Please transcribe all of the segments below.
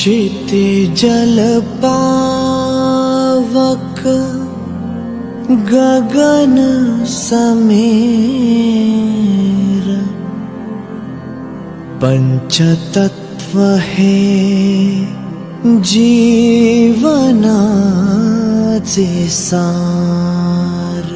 क्षितिजल पावक गगन समीर पंचतत्व हे जीवनाचे सार।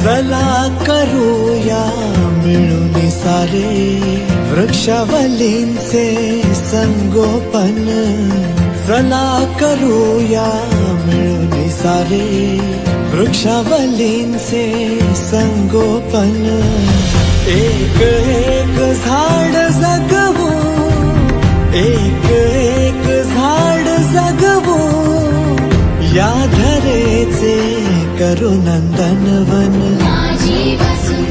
चला करूया मिळून सारे वृक्षावलींचे संगोपन। चला करूया मिळून सारे वृक्षावलींचे संगोपन। एक एक झाड जगवू, एक एक झाड जगवू, या धरेचे करू नंदनवन। माझी वसुंधरा